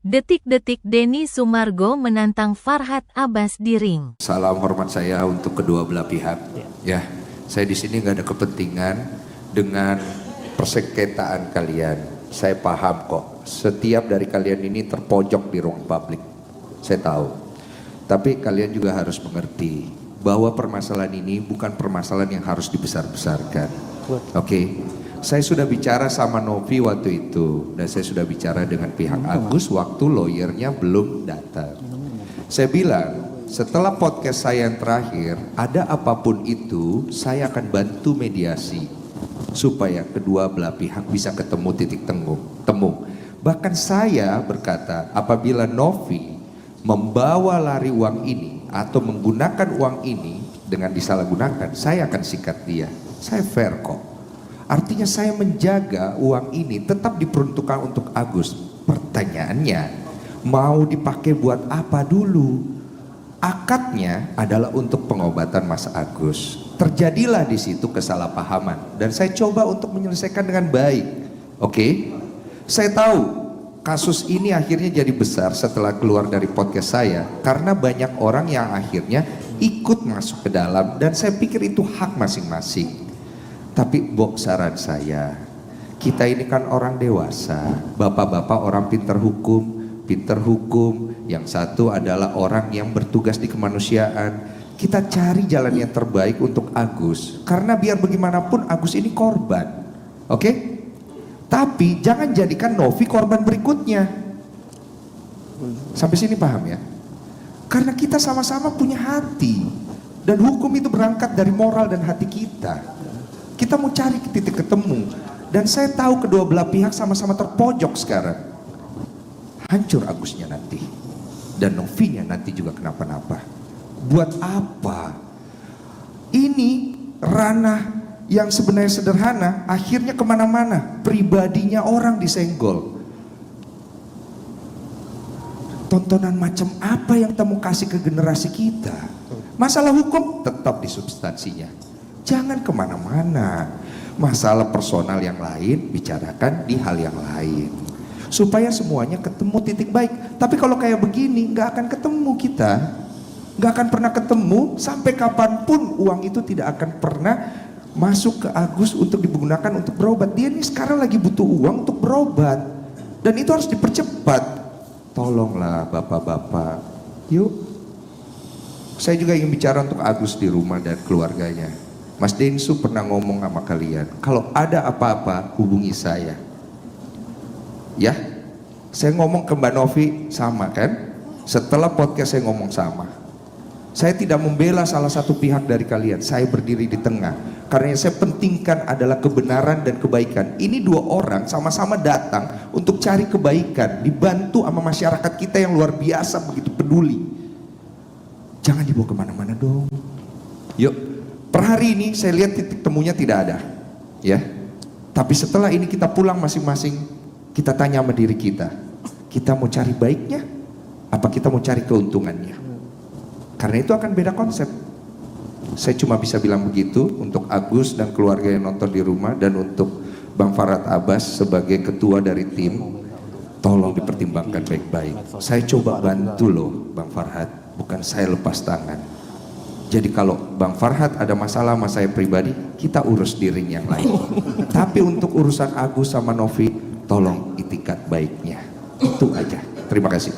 Detik-detik Denny Sumargo menantang Farhad Abbas di ring. Salam hormat saya untuk kedua belah pihak. Ya, saya di sini nggak ada kepentingan dengan persengketaan kalian. Saya paham kok. Setiap dari kalian ini terpojok di ruang publik. Saya tahu. Tapi kalian juga harus mengerti bahwa permasalahan ini bukan permasalahan yang harus dibesar-besarkan. Oke. Saya sudah bicara sama Novi waktu itu, dan saya sudah bicara dengan pihak Agus waktu lawyernya belum datang. Saya bilang, setelah podcast saya yang terakhir, ada apapun itu, saya akan bantu mediasi supaya kedua belah pihak bisa ketemu titik temu. Bahkan saya berkata, apabila Novi membawa lari uang ini atau menggunakan uang ini dengan disalahgunakan, saya akan sikat dia. Saya fair kok. Artinya saya menjaga uang ini tetap diperuntukkan untuk Agus. Pertanyaannya, mau dipakai buat apa dulu? Akadnya adalah untuk pengobatan Mas Agus. Terjadilah di situ kesalahpahaman dan saya coba untuk menyelesaikan dengan baik. Oke? Saya tahu kasus ini akhirnya jadi besar setelah keluar dari podcast saya karena banyak orang yang akhirnya ikut masuk ke dalam dan saya pikir itu hak masing-masing. Tapi saran saya, kita ini kan orang dewasa, bapak-bapak orang pinter hukum, yang satu adalah orang yang bertugas di kemanusiaan. Kita cari jalan yang terbaik untuk Agus, karena biar bagaimanapun Agus ini korban, oke? Tapi jangan jadikan Novi korban berikutnya. Sampai sini paham ya? Karena kita sama-sama punya hati, dan hukum itu berangkat dari moral dan hati kita. Kita mau cari titik ketemu. Dan saya tahu kedua belah pihak sama-sama terpojok sekarang. Hancur Agusnya nanti. Dan Novinya nanti juga kenapa-napa. Buat apa? Ini ranah yang sebenarnya sederhana, akhirnya kemana-mana. Pribadinya orang disenggol. Tontonan macam apa yang kita mau kasih ke generasi kita? Masalah hukum tetap di substansinya. Jangan kemana-mana. Masalah personal yang lain bicarakan di hal yang lain. Supaya semuanya ketemu titik baik. Tapi kalau kayak begini gak akan ketemu kita. Gak akan pernah ketemu. Sampai kapanpun uang itu tidak akan pernah masuk ke Agus untuk digunakan untuk berobat. Dia ini sekarang lagi butuh uang untuk berobat. Dan itu harus dipercepat. Tolonglah bapak-bapak. Yuk. Saya juga ingin bicara untuk Agus di rumah dan keluarganya. Mas Densu pernah ngomong sama kalian, kalau ada apa-apa hubungi saya. Ya, saya ngomong ke Mbak Novi sama kan? Setelah podcast saya ngomong sama. Saya tidak membela salah satu pihak dari kalian, saya berdiri di tengah. Karena yang saya pentingkan adalah kebenaran dan kebaikan. Ini dua orang sama-sama datang untuk cari kebaikan, dibantu sama masyarakat kita yang luar biasa begitu peduli. Jangan dibawa kemana-mana dong. Yuk. Per hari ini saya lihat titik temunya tidak ada, ya. Tapi setelah ini kita pulang masing-masing, kita tanya sama diri kita mau cari baiknya, apa kita mau cari keuntungannya? Karena itu akan beda konsep. Saya cuma bisa bilang begitu untuk Agus dan keluarga yang nonton di rumah dan untuk Bang Farhad Abbas sebagai ketua dari tim, tolong dipertimbangkan baik-baik. Saya coba bantu loh Bang Farhad, bukan saya lepas tangan. Jadi kalau Bang Farhad ada masalah sama saya pribadi, kita urus di ring yang lain. Tapi untuk urusan Agus sama Novi, tolong itikat baiknya. Itu aja. Terima kasih.